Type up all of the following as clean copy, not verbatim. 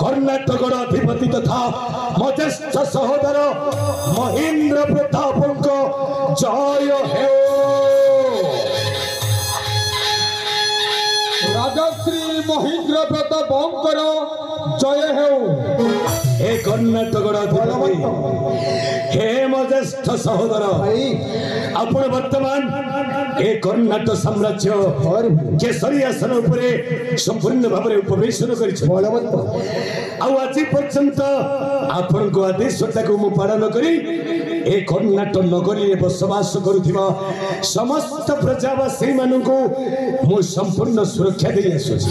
कर्णाटकर अधिपति तथा मजेष्ठ सहोदर महेंद्र प्रताप जय हे। राजश्री महेंद्र प्रताप जय हे। हे कर्णाटकर अधिपति हे मजेष्ठ सहोदर आपण वर्तमान ए कर्णाटक साम्राज्य केसरी आसन उपरे संपूर्ण भाव उपवेशन आज पर्यंत आपण को आदेशता को मु पालन करी ए कर्णाटक नगरी बसवास करुथिबा समस्त प्रजावासी मानकु मु संपूर्ण सुरक्षा दे आसुछि।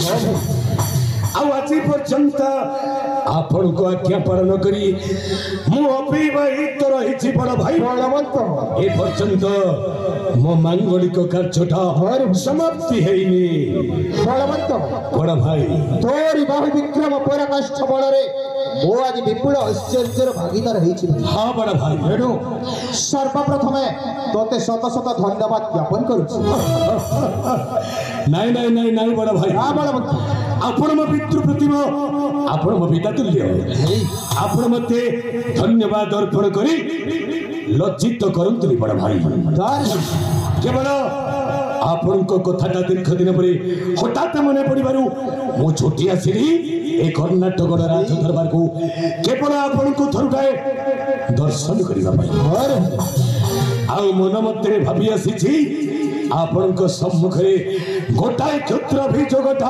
आज पर्यंत आपण को आज्ञा पालन करी मु अविवाहित रही बड़ भाई बलवंत ए पर्यंत मो मांगलिक कार्यटा समाप्ति हेनी बलवंत बड़ भाई तोरी बाहु विक्रम पराकाष्ठ बलरे मो आज विपुल ऐश्वर्यर भागीदार हेछि। हाँ बड़ भाई एणु सर्वप्रथमे तोते शत शत धन्यवाद ज्ञापन करुछि। नाई नाई नाई नाई बड़ भाई हाँ बलवंत आपण मो पितृ प्रतिमा आपण मो पिता तुल्य आपण मते धन्यवाद अर्पण करी लज्जित करंतु बड़ भाई केवल आपण को कथाटा दीर्घ दिन पर हठात मन पड़ू मो छोटी आसिली ए कर्णाटक राज दरबार को केवल आपण को थरुटाए दर्शन करने आउ मन मध्य भावी आसी आपण को सम्मुखे गोटाए क्षुद्र अभियोगटा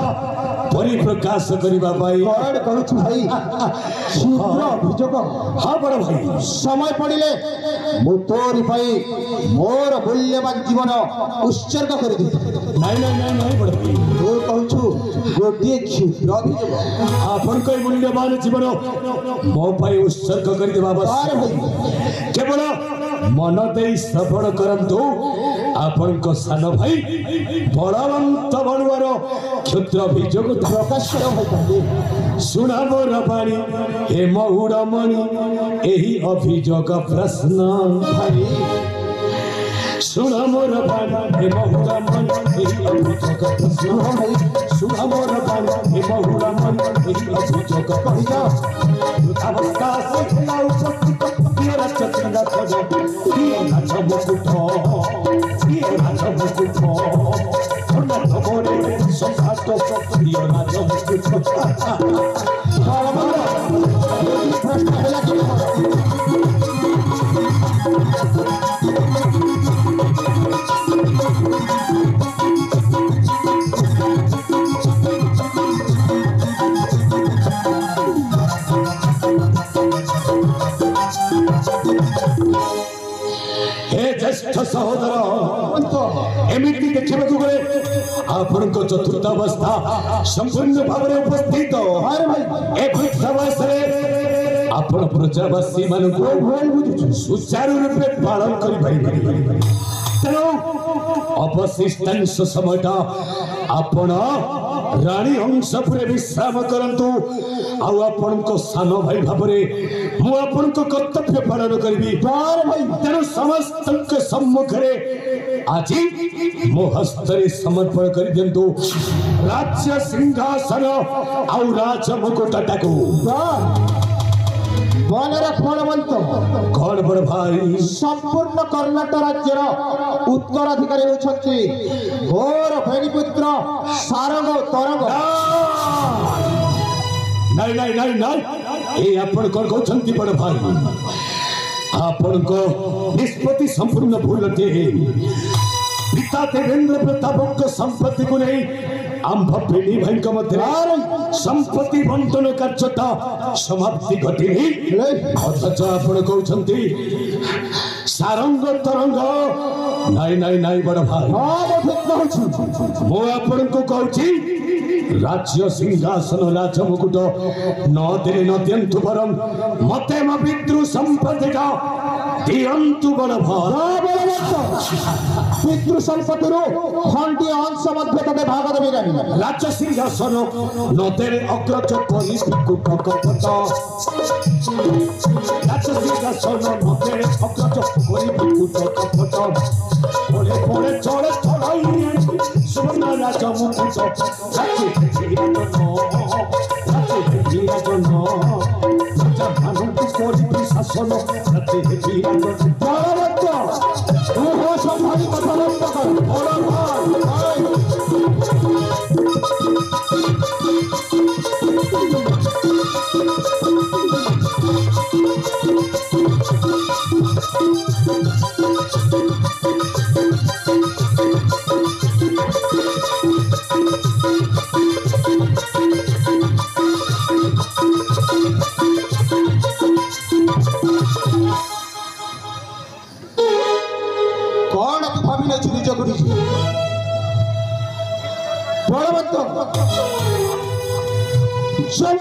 परिप्रकाश करबा पाई कौन कहूछु भाई क्षुद्र अभियोग। हाँ बड़ भाई समय पड़िले मु तोरी पाई मोर मूल्यवान जीवन उत्सर्ग कर दी। नहीं नहीं नहीं नहीं बड़ भाई तू कहूछु गोटे क्षुद्र अभियोग आपण को मूल्यवान जीवन मो पाई उत्सर्ग कर देबा बस केवल मन दे श्रवण करंतु आपण को सान भाई बलवंत बलुआर क्षुद्र अभियोग प्रकाश कर सुना मोर बाणी हे महुड़मणि एही अभियोग प्रश्न भाई सुना मोर बाणी हे महुड़मणि एही अभियोग प्रश्न भाई सुना मोर बाणी हे महुड़मणि एही अभियोग कहिया अवस्था से खिलाउ सत्य तेरा चक्र खोजो तेरा मुकुट तेरा मुकुट सोना तोरे संघात प्रिय राज मुकुट प्रश्न होला ज्येष्ठ सहोदर एमती देखा गले आपण चतुर्थ अवस्था संपूर्ण भाव में उपस्थित आपण प्रजावासी मान सुचारू रूपे पालन कर तेणु अवशिष्टांश समयटा आपण रानी हंसपुरे विश्राम करंतु आउ आपण को सान भाई भावरे मु आपण को कर्तव्य पालन करी तेणु समस्त सम्मुखरे आज मो हस्तरे समर्पण कर दिंतु राज्य सिंहासन आउ राज मुकुटटाकू मन बलवंत कौन बड़ भाई संपूर्ण कर्णाटक राज्यर उत्तराधिकारी होती मोर भैनीपुत्र सारंग तरंग। नहीं नहीं नहीं नहीं ये आपण कौन कहते बड़ भाई आपण को निष्पत्ति संपूर्ण भूल पिता देवेंद्र प्रताप संपत्ति को नहीं आंभ पिढ़ी भाई मध्य संपत्ति बंटन कार्यटा समाप्ति घटी अथच आपण कहते सारंग तरंग नाई नाई नाई बड़ भाई मु आपण को कहूँ राज्य सिंहासन राज मुकुट न दिले न दिंतु बरम मते मो पितृ संपत्ति दिंतु बड़ भाई পিতৃ সম্পত্তিরু খন্ডি অংশ মধ্যে তবে ভাগ দেবে জানি রাজ্য সিংহাসন নদের অগ্রজ করি বিকুট কপট রাজ্য সিংহাসন নদের অগ্রজ করি বিকুট কপট পড়ে পড়ে চড়ে চড়াই সুবর্ণ রাজ মুকুট রাজ্যে বিরাজন রাজা ভানু করি শাসন রাজ্যে বিরাজন সম্ভাবী কথা রক্ষা কর বড় ভাই कौन तू भाभी ने चुरी चकरी बड़